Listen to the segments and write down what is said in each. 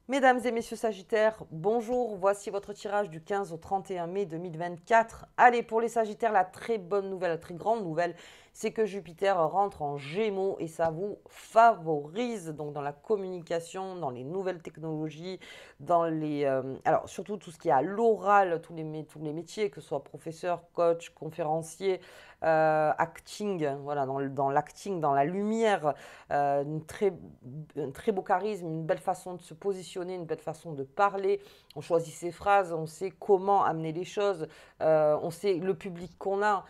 Mesdames et messieurs Sagittaires, bonjour, voici votre tirage du 15 au 31 mai 2024. Allez, pour les Sagittaires, la très bonne nouvelle, la très grande nouvelle, c'est que Jupiter rentre en Gémeaux et ça vous favorise donc dans la communication, dans les nouvelles technologies, dans les... alors surtout tout ce qui est à l'oral, tous les métiers, que ce soit professeur, coach, conférencier, acting, voilà, dans l'acting, dans la lumière, un très beau charisme, une belle façon de se positionner, une belle façon de parler. On choisit ses phrases, on sait comment amener les choses, on sait le public qu'on a.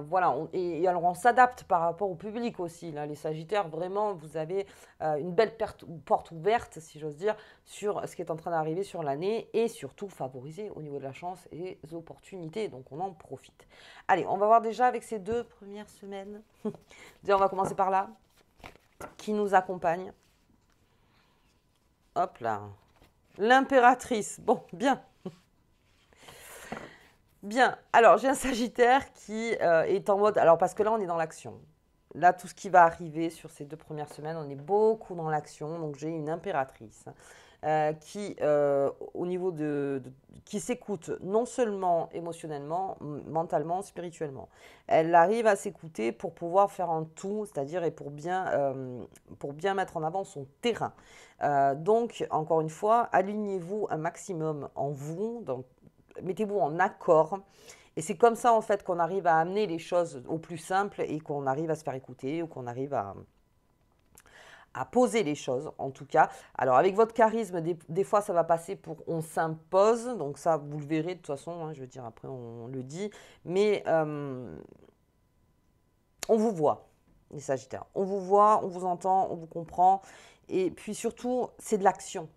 Voilà, et alors on s'adapte par rapport au public aussi. Là, les Sagittaires, vraiment, vous avez une belle porte ouverte, si j'ose dire, sur ce qui est en train d'arriver sur l'année et surtout favoriser au niveau de la chance et des opportunités. Donc on en profite. Allez, on va voir déjà avec ces 2 premières semaines. Déjà, on va commencer par là qui nous accompagne. Hop là. L'impératrice. Bon, bien. Bien. Alors, j'ai un Sagittaire qui est en mode... Alors, parce que là, on est dans l'action. Là, tout ce qui va arriver sur ces 2 premières semaines, on est beaucoup dans l'action. Donc, j'ai une impératrice qui, au niveau qui s'écoute non seulement émotionnellement, mentalement, spirituellement. Elle arrive à s'écouter pour pouvoir faire un tout, c'est-à-dire et pour bien mettre en avant son terrain. Donc, encore une fois, alignez-vous un maximum en vous, donc mettez-vous en accord. Et c'est comme ça, en fait, qu'on arrive à amener les choses au plus simple et qu'on arrive à se faire écouter ou qu'on arrive à poser les choses, en tout cas. Alors, avec votre charisme, des fois, ça va passer pour on s'impose. Donc, ça, vous le verrez de toute façon. Hein, je veux dire, après, on le dit. Mais on vous voit, les Sagittaires. On vous voit, on vous entend, on vous comprend. Et puis, surtout, c'est de l'action.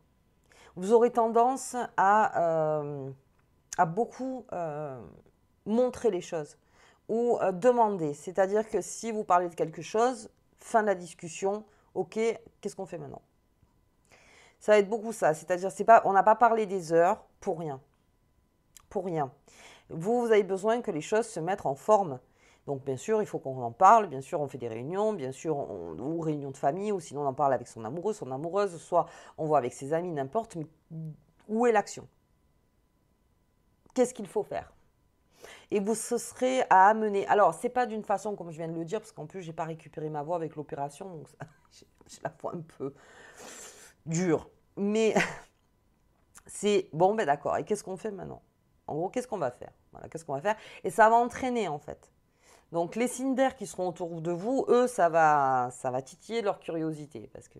Vous aurez tendance à beaucoup montrer les choses ou demander. C'est-à-dire que si vous parlez de quelque chose, fin de la discussion, ok, qu'est-ce qu'on fait maintenant? Ça va être beaucoup ça. C'est-à-dire, on n'a pas parlé des heures pour rien. Pour rien. Vous avez besoin que les choses se mettent en forme. Donc, bien sûr, il faut qu'on en parle. Bien sûr, on fait des réunions. Bien sûr, ou réunions de famille. Ou sinon, on en parle avec son amoureux, son amoureuse. Soit on voit avec ses amis, n'importe. Mais où est l'action? Qu'est-ce qu'il faut faire? Et vous ce serez à amener. Alors, c'est pas d'une façon comme je viens de le dire, parce qu'en plus, j'ai pas récupéré ma voix avec l'opération. Donc, j'ai la voix un peu dure. Mais c'est bon, ben d'accord. Et qu'est-ce qu'on fait maintenant? En gros, qu'est-ce qu'on va faire? Voilà, qu'est-ce qu'on va faire? Et ça va entraîner, en fait. Donc, les signes d'air qui seront autour de vous, eux, ça va titiller leur curiosité, parce que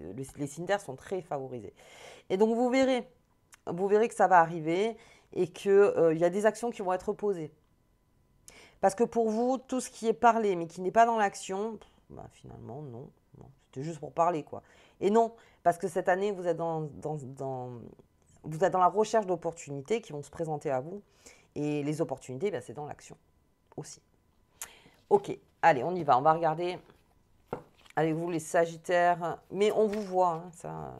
les signes d'air sont très favorisés. Et donc, vous verrez que ça va arriver et qu'il y a des actions qui vont être posées. Parce que pour vous, tout ce qui est parlé, mais qui n'est pas dans l'action, bah, finalement, non. C'était juste pour parler, quoi. Et non, parce que cette année, vous êtes dans la recherche d'opportunités qui vont se présenter à vous. Et les opportunités, bah, c'est dans l'action aussi. Ok, allez, on y va. On va regarder avec vous les Sagittaires. Mais on vous voit, hein, ça.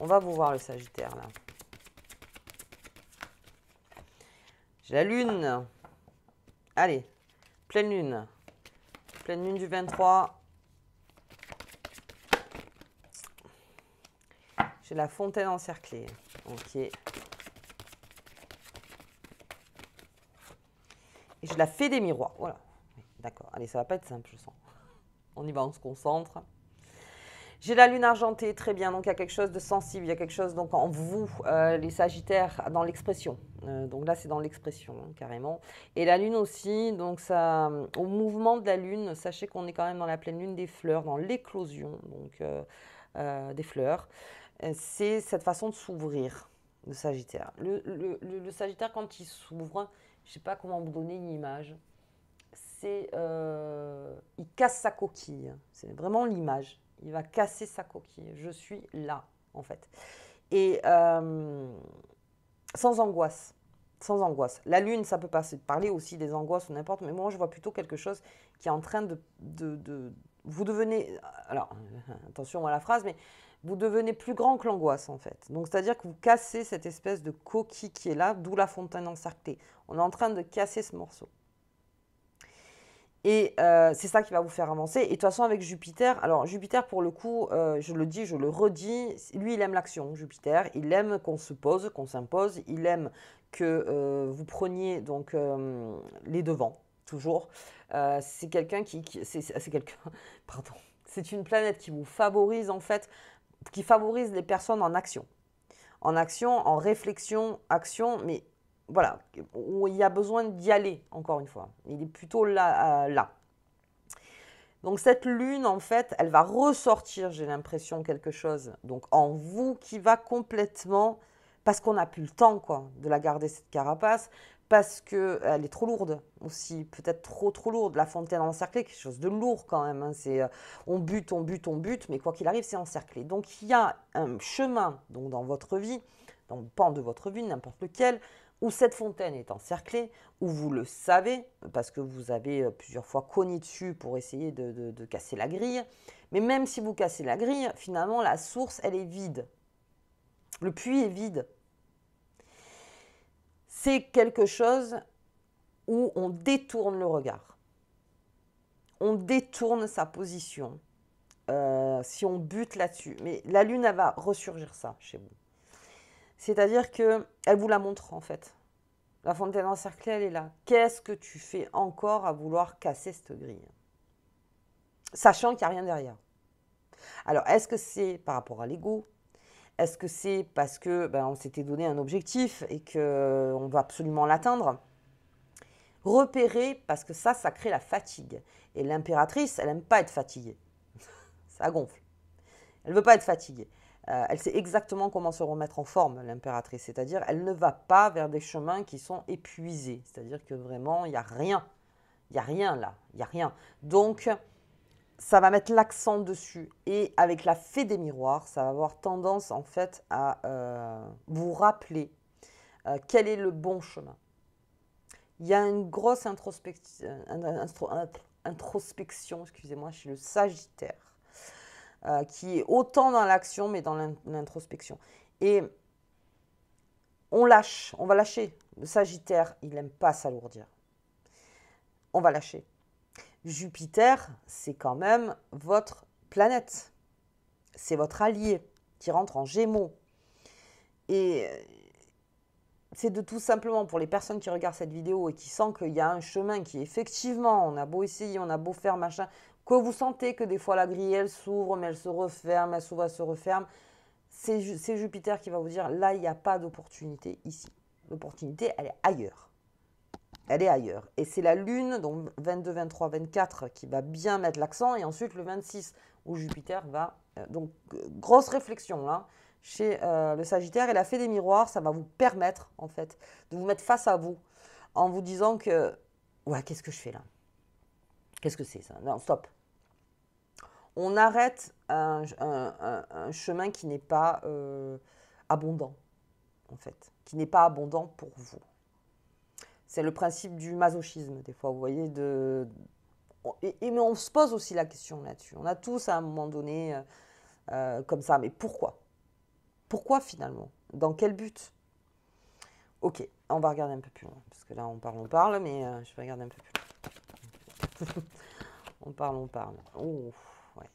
On va vous voir le Sagittaire, là. J'ai la Lune. Allez, pleine Lune. Pleine Lune du 23. J'ai la fontaine encerclée. Ok. Et j'ai la fée des miroirs. Voilà. D'accord. Allez, ça va pas être simple, je sens. On y va, on se concentre. J'ai la lune argentée, très bien. Donc il y a quelque chose de sensible, il y a quelque chose donc en vous, les Sagittaires, dans l'expression. Donc là, c'est dans l'expression, hein, carrément. Et la lune aussi, donc ça, au mouvement de la lune, sachez qu'on est quand même dans la pleine lune des fleurs, dans l'éclosion donc des fleurs. C'est cette façon de s'ouvrir, le Sagittaire. Le Sagittaire, quand il s'ouvre, je ne sais pas comment vous donner une image. Il casse sa coquille. C'est vraiment l'image. Il va casser sa coquille. Je suis là, en fait. Et sans angoisse. Sans angoisse. La lune, ça peut parler aussi des angoisses ou n'importe, mais moi, je vois plutôt quelque chose qui est en train vous devenez... Alors, attention à la phrase, mais vous devenez plus grand que l'angoisse, en fait. Donc, c'est-à-dire que vous cassez cette espèce de coquille qui est là, d'où la fontaine encerclée. On est en train de casser ce morceau. Et c'est ça qui va vous faire avancer. Et de toute façon, avec Jupiter, alors Jupiter, pour le coup, je le dis, je le redis, lui, il aime l'action, Jupiter. Il aime qu'on se pose, qu'on s'impose. Il aime que vous preniez donc les devants, toujours. C'est quelqu'un c'est quelqu'un, pardon. C'est une planète qui vous favorise, en fait, qui favorise les personnes en action, en réflexion, action, mais voilà, où il y a besoin d'y aller, encore une fois. Il est plutôt là, là. Donc cette lune, en fait, elle va ressortir, j'ai l'impression, quelque chose donc en vous qui va complètement, parce qu'on n'a plus le temps, quoi, de la garder, cette carapace, parce qu'elle est trop lourde aussi, peut-être trop lourde. La fontaine encerclée, quelque chose de lourd quand même. Hein. On bute, mais quoi qu'il arrive, c'est encerclé. Donc il y a un chemin donc, dans votre vie, dans le pan de votre vie, n'importe lequel, où cette fontaine est encerclée, où vous le savez, parce que vous avez plusieurs fois cogné dessus pour essayer de casser la grille. Mais même si vous cassez la grille, finalement, la source, elle est vide. Le puits est vide. C'est quelque chose où on détourne le regard. On détourne sa position. Si on bute là-dessus. Mais la Lune, elle va ressurgir ça chez vous. C'est-à-dire qu'elle vous la montre, en fait. La fontaine encerclée, elle est là. Qu'est-ce que tu fais encore à vouloir casser cette grille? Sachant qu'il n'y a rien derrière. Alors, est-ce que c'est par rapport à l'ego? Est-ce que c'est parce que on s'était donné un objectif et qu'on va absolument l'atteindre? Repérer, parce que ça crée la fatigue. Et l'impératrice, elle n'aime pas être fatiguée. Ça gonfle. Elle ne veut pas être fatiguée. Elle sait exactement comment se remettre en forme, l'impératrice. C'est-à-dire, elle ne va pas vers des chemins qui sont épuisés. C'est-à-dire que vraiment, il n'y a rien. Il n'y a rien là. Il n'y a rien. Donc, ça va mettre l'accent dessus. Et avec la fée des miroirs, ça va avoir tendance en fait à vous rappeler quel est le bon chemin. Il y a une grosse introspection, excusez-moi, chez le Sagittaire, qui est autant dans l'action mais dans l'introspection. Et on lâche, on va lâcher. Le Sagittaire, il n'aime pas s'alourdir. On va lâcher. Jupiter, c'est quand même votre planète. C'est votre allié qui rentre en Gémeaux. Et c'est de tout simplement pour les personnes qui regardent cette vidéo et qui sentent qu'il y a un chemin qui effectivement, on a beau essayer, on a beau faire machin, que vous sentez que des fois la grille elle s'ouvre, mais elle se referme, elle s'ouvre, elle se referme, c'est Jupiter qui va vous dire là il n'y a pas d'opportunité ici. L'opportunité elle est ailleurs. Elle est ailleurs. Et c'est la Lune, donc 22, 23, 24, qui va bien mettre l'accent. Et ensuite le 26, où Jupiter va... donc, grosse réflexion là, chez le Sagittaire. Et la fée des miroirs, ça va vous permettre, en fait, de vous mettre face à vous, en vous disant que... Ouais, qu'est-ce que je fais là? Qu'est-ce que c'est ça? Non, stop. On arrête un chemin qui n'est pas abondant, en fait. Qui n'est pas abondant pour vous. C'est le principe du masochisme, des fois, vous voyez, mais on se pose aussi la question là-dessus. On a tous, à un moment donné, comme ça, mais pourquoi? Pourquoi, finalement? Dans quel but? Ok, on va regarder un peu plus loin, parce que là, on parle, mais je vais regarder un peu plus loin. On parle. Oh, ouais.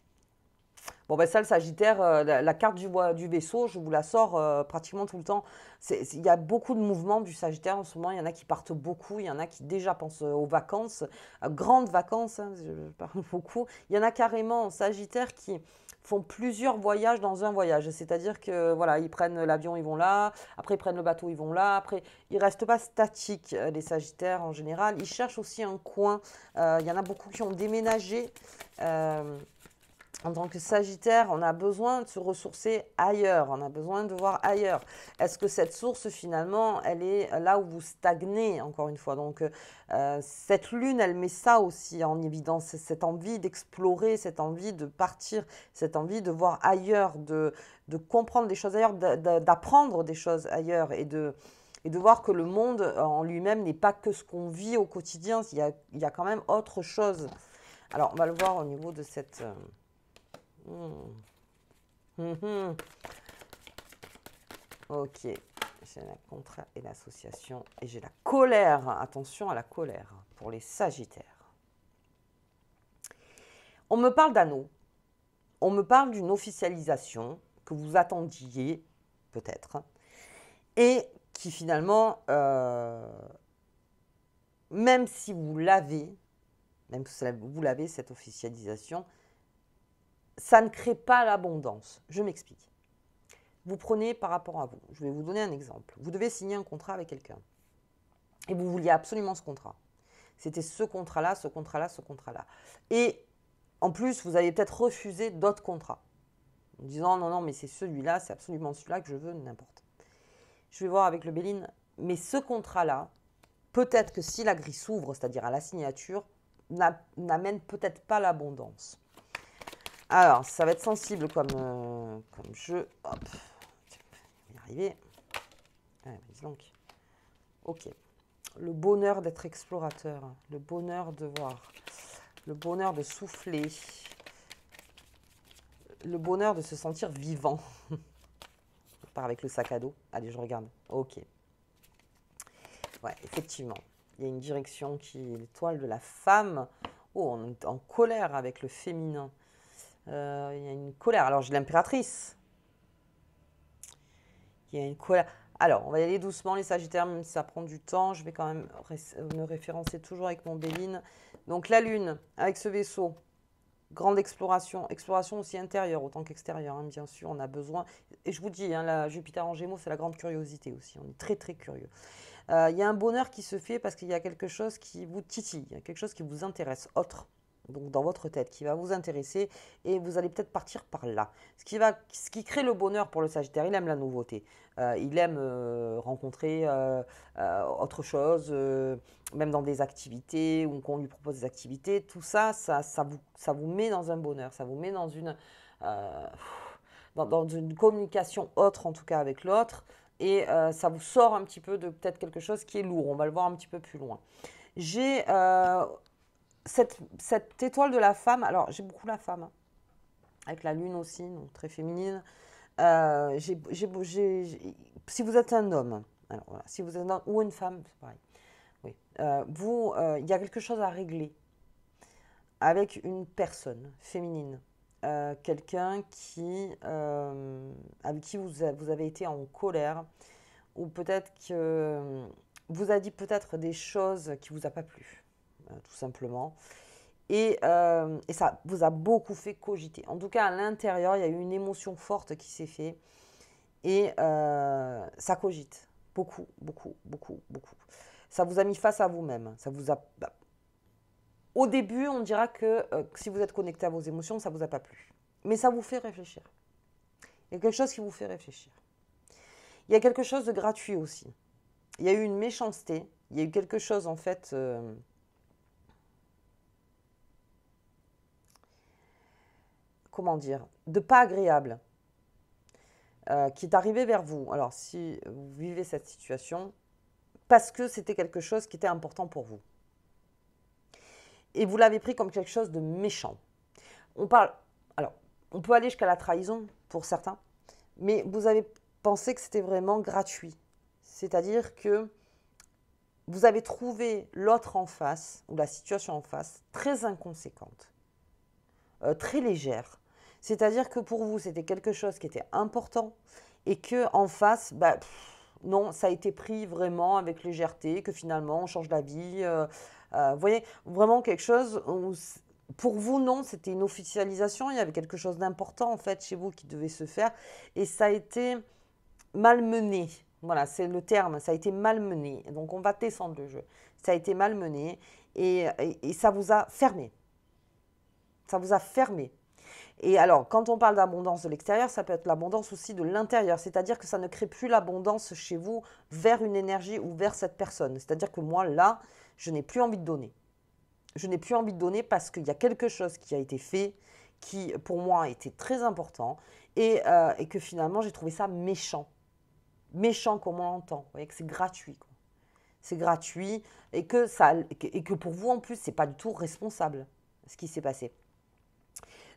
Bon, ben ça, le Sagittaire, la carte du vaisseau, je vous la sors pratiquement tout le temps. Il y a beaucoup de mouvements du Sagittaire en ce moment. Il y en a qui partent beaucoup. Il y en a qui déjà pensent aux vacances, grandes vacances, hein, je parle beaucoup. Il y en a carrément en Sagittaire qui font plusieurs voyages dans un voyage. C'est-à-dire que voilà, ils prennent l'avion, ils vont là. Après, ils prennent le bateau, ils vont là. Après, ils ne restent pas statiques, les Sagittaires en général. Ils cherchent aussi un coin. Il y en a beaucoup qui ont déménagé. En tant que Sagittaire, on a besoin de se ressourcer ailleurs, on a besoin de voir ailleurs. Est-ce que cette source, finalement, elle est là où vous stagnez, encore une fois? Donc, cette lune, elle met ça aussi en évidence, cette envie d'explorer, cette envie de partir, cette envie de voir ailleurs, de comprendre des choses ailleurs, d'apprendre des choses ailleurs et de voir que le monde en lui-même n'est pas que ce qu'on vit au quotidien, il y a quand même autre chose. Alors, on va le voir au niveau de cette... Ok, j'ai la contrat et l'association. Et j'ai la colère. Attention à la colère pour les Sagittaires. On me parle d'anneau. On me parle d'une officialisation que vous attendiez, peut-être, et qui finalement, même si vous l'avez, même si vous l'avez, cette officialisation, ça ne crée pas l'abondance. Je m'explique. Vous prenez par rapport à vous. Je vais vous donner un exemple. Vous devez signer un contrat avec quelqu'un. Et vous vouliez absolument ce contrat. C'était ce contrat-là, ce contrat-là, ce contrat-là. Et en plus, vous avez peut-être refusé d'autres contrats. En disant non, non, mais c'est celui-là, c'est absolument celui-là que je veux, n'importe. Je vais voir avec le Béline. Mais ce contrat-là, peut-être que si la grille s'ouvre, c'est-à-dire à la signature, n'amène peut-être pas l'abondance. Alors, ça va être sensible comme jeu. Hop. On va y arriver. Donc. Ok. Le bonheur d'être explorateur. Le bonheur de voir. Le bonheur de souffler. Le bonheur de se sentir vivant. Je pars avec le sac à dos. Allez, je regarde. Ok. Ouais, effectivement. Il y a une direction qui est l'étoile de la femme. Oh, on est en colère avec le féminin. Il y a une colère. Alors, j'ai l'impératrice. Il y a une colère. Alors, on va y aller doucement, les Sagittaires, même si ça prend du temps. Je vais quand même me référencer toujours avec mon Béline. Donc, la Lune, avec ce vaisseau, grande exploration. Exploration aussi intérieure, autant qu'extérieure, hein, bien sûr. On a besoin. Et je vous dis, hein, la Jupiter en Gémeaux, c'est la grande curiosité aussi. On est très, très curieux. Il y a un bonheur qui se fait parce qu'il y a quelque chose qui vous titille. Il y a quelque chose qui vous intéresse, autre. Donc dans votre tête, qui va vous intéresser et vous allez peut-être partir par là. Ce qui crée le bonheur pour le Sagittaire, il aime la nouveauté. Il aime rencontrer autre chose, même dans des activités ou qu'on lui propose des activités. Tout ça, ça vous met dans un bonheur, ça vous met dans dans une communication autre, en tout cas avec l'autre. Et ça vous sort un petit peu de peut-être quelque chose qui est lourd. On va le voir un petit peu plus loin. J'ai... cette étoile de la femme, alors j'ai beaucoup la femme, hein, avec la lune aussi, donc très féminine. Si vous êtes un homme, alors voilà, si vous êtes un homme ou une femme, c'est pareil. Oui. Il y a quelque chose à régler avec une personne féminine, quelqu'un avec qui vous avez été en colère, ou peut-être que vous a dit peut-être des choses qui vous a pas plu. Tout simplement. Et ça vous a beaucoup fait cogiter. En tout cas, à l'intérieur, il y a eu une émotion forte qui s'est faite. Et ça cogite. Beaucoup, beaucoup, beaucoup, beaucoup. Ça vous a mis face à vous-même. Ça vous a... Au début, on dira que si vous êtes connecté à vos émotions, ça ne vous a pas plu. Mais ça vous fait réfléchir. Il y a quelque chose qui vous fait réfléchir. Il y a quelque chose de gratuit aussi. Il y a eu une méchanceté. Il y a eu quelque chose, en fait... comment dire, de pas agréable, qui est arrivé vers vous. Alors, si vous vivez cette situation, parce que c'était quelque chose qui était important pour vous. Et vous l'avez pris comme quelque chose de méchant. Alors, on peut aller jusqu'à la trahison pour certains, mais vous avez pensé que c'était vraiment gratuit. C'est-à-dire que vous avez trouvé l'autre en face, ou la situation en face, très inconséquente, très légère. C'est-à-dire que pour vous, c'était quelque chose qui était important et qu'en face, non, ça a été pris vraiment avec légèreté, que finalement, on change d'avis. Vous voyez, vraiment quelque chose où, pour vous, non, c'était une officialisation. Il y avait quelque chose d'important, en fait, chez vous qui devait se faire. Et ça a été malmené. Voilà, c'est le terme. Ça a été malmené. Donc, on va descendre le jeu. Ça a été malmené et ça vous a fermé. Ça vous a fermé. Et alors, quand on parle d'abondance de l'extérieur, ça peut être l'abondance aussi de l'intérieur. C'est-à-dire que ça ne crée plus l'abondance chez vous vers une énergie ou vers cette personne. C'est-à-dire que moi, là, je n'ai plus envie de donner. Je n'ai plus envie de donner parce qu'il y a quelque chose qui a été fait qui, pour moi, était très important et que finalement, j'ai trouvé ça méchant. Méchant comme on l'entend. Vous voyez que c'est gratuit, quoi. C'est gratuit et que pour vous, en plus, ce n'est pas du tout responsable ce qui s'est passé.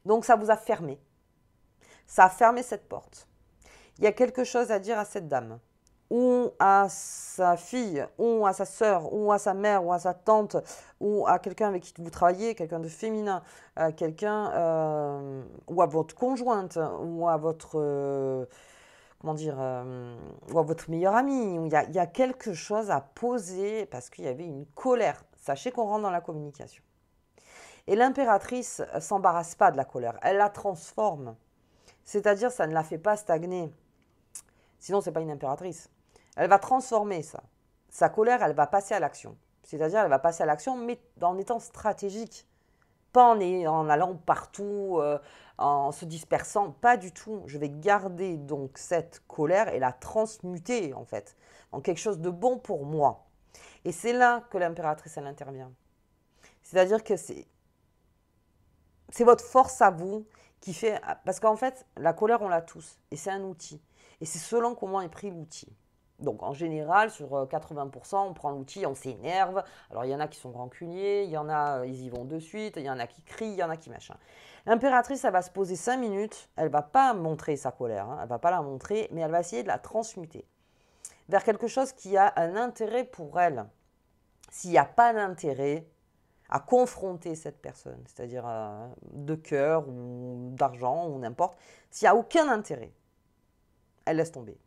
Donc, ça vous a fermé. Ça a fermé cette porte. Il y a quelque chose à dire à cette dame. ou à sa fille, ou à sa sœur, ou à sa mère, ou à sa tante, ou à quelqu'un avec qui vous travaillez, quelqu'un de féminin, quelqu'un, ou à votre conjointe, ou à votre, comment dire, ou à votre meilleur ami, où il y a quelque chose à poser parce qu'il y avait une colère. Sachez qu'on rentre dans la communication. Et l'impératrice s'embarrasse pas de la colère, elle la transforme. C'est-à-dire, ça ne la fait pas stagner. Sinon, ce n'est pas une impératrice. Elle va transformer ça. Sa colère, elle va passer à l'action. C'est-à-dire, elle va passer à l'action, mais en étant stratégique. Pas en allant partout, en se dispersant. Pas du tout. Je vais garder donc cette colère et la transmuter, en fait, en quelque chose de bon pour moi. Et c'est là que l'impératrice, elle intervient. C'est-à-dire que c'est votre force à vous qui fait... Parce qu'en fait, la colère, on l'a tous. Et c'est un outil. Et c'est selon comment est pris l'outil. Donc en général, sur 80%, on prend l'outil, on s'énerve. Alors il y en a qui sont rancuniers, il y en a, ils y vont de suite, il y en a qui crient, il y en a qui machin. L'impératrice, elle va se poser 5 minutes, elle ne va pas montrer sa colère, hein, elle ne va pas la montrer, mais elle va essayer de la transmuter vers quelque chose qui a un intérêt pour elle. S'il n'y a pas d'intérêt à confronter cette personne, c'est-à-dire de cœur ou d'argent ou n'importe, s'il n'y a aucun intérêt, elle laisse tomber.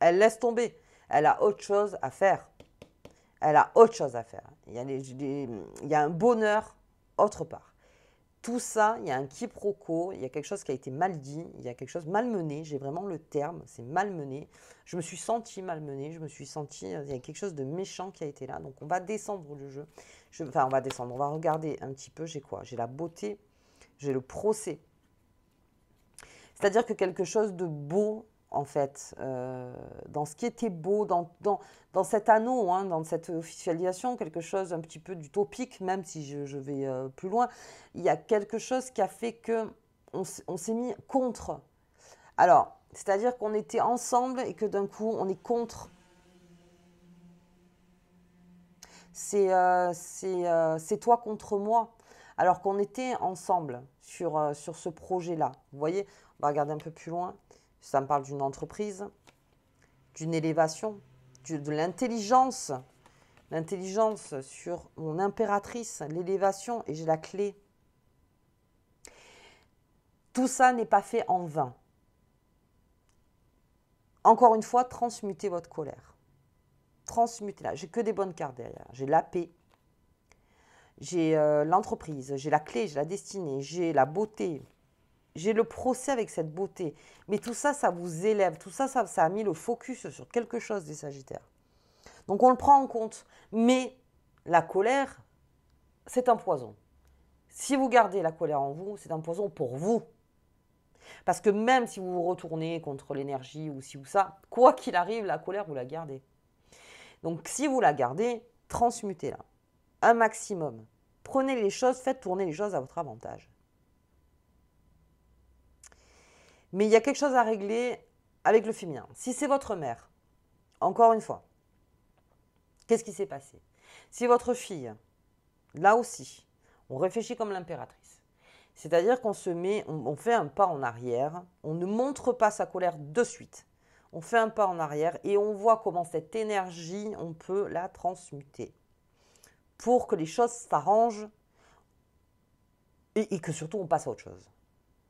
Elle laisse tomber. Elle a autre chose à faire. Elle a autre chose à faire. Il y a un bonheur autre part. Tout ça, il y a un quiproquo, il y a quelque chose qui a été mal dit, il y a quelque chose malmené, j'ai vraiment le terme, c'est malmené. Je me suis sentie malmenée, je me suis sentie, il y a quelque chose de méchant qui a été là. Donc on va descendre le jeu. Enfin, on va descendre, on va regarder un petit peu, j'ai quoi? J'ai la beauté, j'ai le procès. C'est-à-dire que quelque chose de beau, en fait, dans ce qui était beau, dans cet anneau, hein, dans cette officialisation, quelque chose un petit peu d'utopique, même si je vais plus loin, il y a quelque chose qui a fait que on s'est mis contre. Alors, c'est-à-dire qu'on était ensemble et que d'un coup, on est contre. C'est toi contre moi, alors qu'on était ensemble sur ce projet-là. Vous voyez, on va regarder un peu plus loin. Ça me parle d'une entreprise, d'une élévation, de l'intelligence. L'intelligence sur mon impératrice, l'élévation, et j'ai la clé. Tout ça n'est pas fait en vain. Encore une fois, transmutez votre colère. Transmutez-la. J'ai que des bonnes cartes derrière. J'ai la paix. J'ai l'entreprise. J'ai la clé. J'ai la destinée. J'ai la beauté. J'ai le procès avec cette beauté. Mais tout ça, ça vous élève. Tout ça, ça a mis le focus sur quelque chose des Sagittaires. Donc on le prend en compte. Mais la colère, c'est un poison. Si vous gardez la colère en vous, c'est un poison pour vous. Parce que même si vous vous retournez contre l'énergie ou ci ou ça, quoi qu'il arrive, la colère, vous la gardez. Donc si vous la gardez, transmutez-la un maximum. Prenez les choses, faites tourner les choses à votre avantage. Mais il y a quelque chose à régler avec le féminin. Si c'est votre mère, encore une fois, qu'est-ce qui s'est passé? Si votre fille, là aussi, on réfléchit comme l'impératrice. C'est-à-dire qu'on se met, on fait un pas en arrière, on ne montre pas sa colère de suite. On fait un pas en arrière et on voit comment cette énergie, on peut la transmuter pour que les choses s'arrangent et que surtout on passe à autre chose.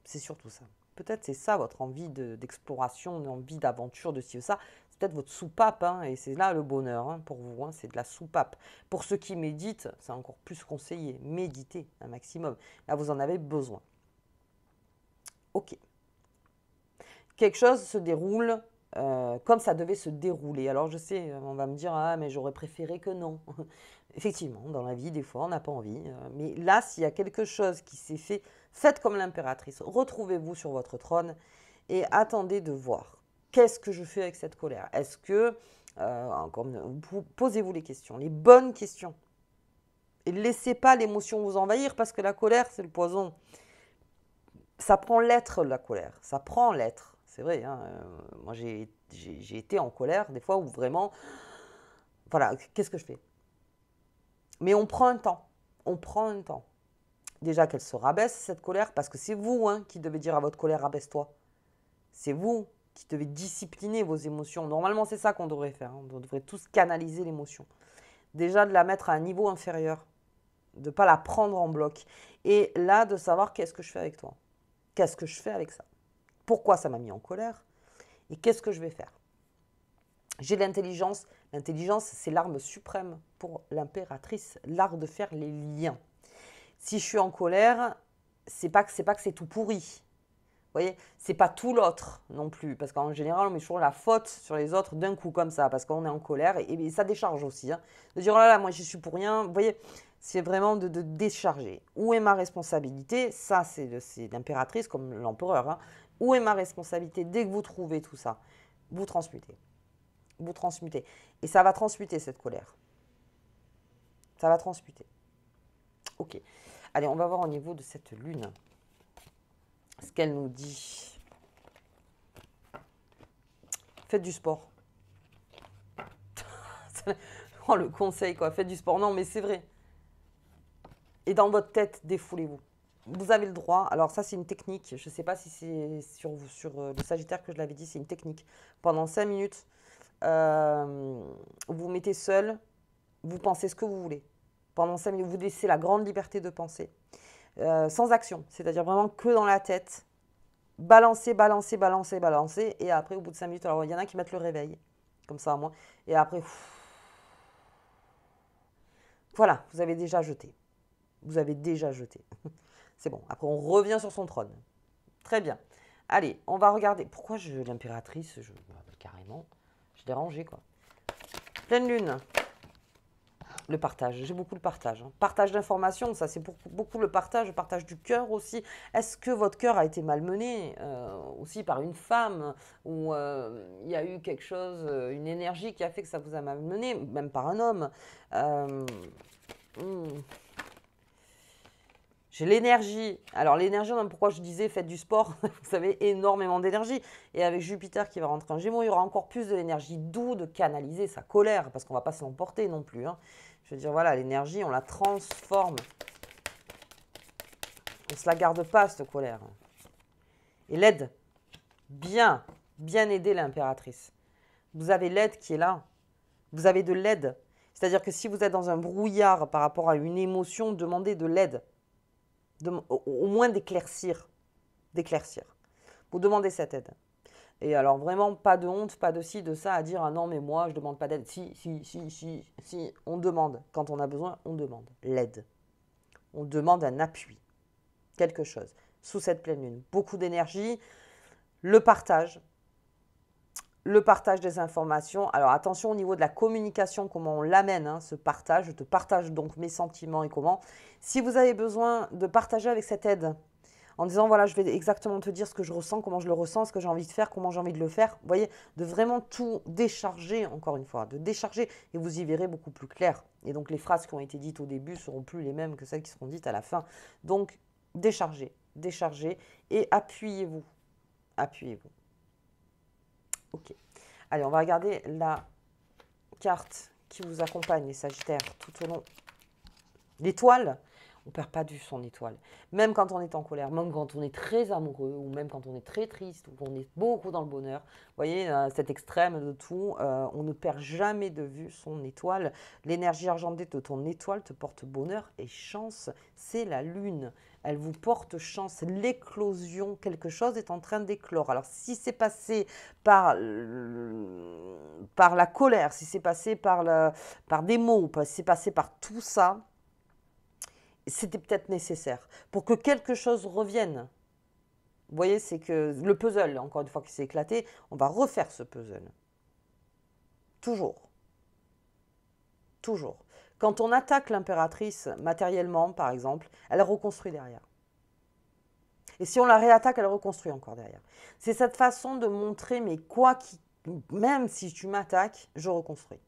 C'est surtout ça. Peut-être c'est ça votre envie d'exploration, envie d'aventure, de ci ou ça. C'est peut-être votre soupape, hein, et c'est là le bonheur hein, pour vous, hein, c'est de la soupape. Pour ceux qui méditent, c'est encore plus conseillé. Méditez un maximum. Là, vous en avez besoin. Ok. Quelque chose se déroule comme ça devait se dérouler. Alors je sais, on va me dire, ah mais j'aurais préféré que non. Effectivement, dans la vie, des fois, on n'a pas envie. Mais là, s'il y a quelque chose qui s'est fait, faites comme l'impératrice. Retrouvez-vous sur votre trône et attendez de voir. Qu'est-ce que je fais avec cette colère? Est-ce que, posez-vous les questions, les bonnes questions. Et ne laissez pas l'émotion vous envahir parce que la colère, c'est le poison. Ça prend l'être, la colère. Ça prend l'être. C'est vrai, hein, moi j'ai été en colère des fois où vraiment, voilà, qu'est-ce que je fais? Mais on prend un temps. On prend un temps. Déjà qu'elle se rabaisse, cette colère, parce que c'est vous hein, qui devez dire à votre colère, rabaisse-toi. C'est vous qui devez discipliner vos émotions. Normalement, c'est ça qu'on devrait faire. Hein. On devrait tous canaliser l'émotion. Déjà, de la mettre à un niveau inférieur, de ne pas la prendre en bloc. Et là, de savoir qu'est-ce que je fais avec toi. Qu'est-ce que je fais avec ça? Pourquoi ça m'a mis en colère? Et qu'est-ce que je vais faire? J'ai l'intelligence. L'intelligence, c'est l'arme suprême pour l'impératrice, l'art de faire les liens. Si je suis en colère, c'est pas que c'est tout pourri. Vous voyez, c'est pas tout l'autre non plus, parce qu'en général, on met toujours la faute sur les autres d'un coup comme ça, parce qu'on est en colère, et ça décharge aussi. Hein. De dire, oh là là, moi, je suis pour rien. Vous voyez, c'est vraiment de décharger. Où est ma responsabilité? Ça, c'est l'impératrice, comme l'empereur. Hein. Où est ma responsabilité? Dès que vous trouvez tout ça, vous transmutez. Vous transmutez. Et ça va transmuter cette colère. Ça va transmuter. Ok. Allez, on va voir au niveau de cette lune ce qu'elle nous dit. Faites du sport. Oh, le conseil, quoi. Faites du sport. Non, mais c'est vrai. Et dans votre tête, défoulez-vous. Vous avez le droit. Alors ça, c'est une technique. Je ne sais pas si c'est sur le Sagittaire que je l'avais dit. C'est une technique. Pendant 5 minutes, vous vous mettez seul. Vous pensez ce que vous voulez. Pendant 5 minutes, vous laissez la grande liberté de penser. Sans action. C'est-à-dire vraiment que dans la tête. Balancer, balancer, balancer, balancer. Et après, au bout de 5 minutes, alors il y en a qui mettent le réveil. Comme ça, moi. Et après, voilà, vous avez déjà jeté. Vous avez déjà jeté. C'est bon. Après, on revient sur son trône. Très bien. Allez, on va regarder. Pourquoi l'impératrice, carrément, je l'ai rangée, quoi. Pleine lune. Le partage. J'ai beaucoup le partage. Hein. Partage d'informations, ça, c'est beaucoup le partage du cœur aussi. Est-ce que votre cœur a été malmené aussi par une femme ou il y a eu quelque chose, une énergie qui a fait que ça vous a malmené, même par un homme J'ai l'énergie. Alors l'énergie, pourquoi je disais faites du sport, vous avez énormément d'énergie. Et avec Jupiter qui va rentrer en Gémeaux, il y aura encore plus de l'énergie, d'où de canaliser sa colère, parce qu'on ne va pas se l'emporter non plus. Hein. Je veux dire, voilà, l'énergie, on la transforme. On ne se la garde pas, cette colère. Et l'aide, bien aider l'impératrice. Vous avez l'aide qui est là. Vous avez de l'aide. C'est-à-dire que si vous êtes dans un brouillard par rapport à une émotion, demandez de l'aide. Au moins d'éclaircir. Vous demandez cette aide. Et alors vraiment, pas de honte, pas de ci, de ça, à dire « Ah non, mais moi, je ne demande pas d'aide. » Si, on demande. Quand on a besoin, on demande l'aide. On demande un appui. Quelque chose. Sous cette pleine lune. Beaucoup d'énergie. Le partage des informations. Alors attention au niveau de la communication, comment on l'amène, hein, ce partage. Je te partage donc mes sentiments et comment. Si vous avez besoin de partager avec cette aide, en disant voilà, je vais exactement te dire ce que je ressens, comment je le ressens, ce que j'ai envie de faire, comment j'ai envie de le faire. Vous voyez, de vraiment tout décharger, encore une fois, de décharger et vous y verrez beaucoup plus clair. Et donc les phrases qui ont été dites au début seront plus les mêmes que celles qui seront dites à la fin. Donc déchargez et appuyez-vous. Ok. Allez, on va regarder la carte qui vous accompagne, les Sagittaires, tout au long. L'étoile. On ne perd pas de vue son étoile. Même quand on est en colère, même quand on est très amoureux, ou même quand on est très triste, ou qu'on est beaucoup dans le bonheur. Vous voyez, cet extrême de tout, on ne perd jamais de vue son étoile. L'énergie argentée de ton étoile te porte bonheur et chance. C'est la lune. Elle vous porte chance. L'éclosion, quelque chose est en train d'éclore. Alors, si c'est passé par la colère, si c'est passé par des mots, si c'est passé par tout ça, c'était peut-être nécessaire pour que quelque chose revienne. Vous voyez, c'est que le puzzle, encore une fois qui s'est éclaté, on va refaire ce puzzle. Toujours. Quand on attaque l'impératrice matériellement, par exemple, elle reconstruit derrière. Et si on la réattaque, elle reconstruit encore derrière. C'est cette façon de montrer, mais même si tu m'attaques, je reconstruis.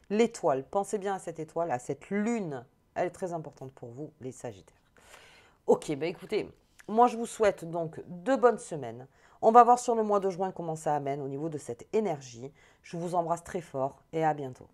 L'étoile, pensez bien à cette étoile, à cette lune. Elle est très importante pour vous, les Sagittaires. Ok, écoutez, moi je vous souhaite donc de bonnes semaines. On va voir sur le mois de juin comment ça amène au niveau de cette énergie. Je vous embrasse très fort et à bientôt.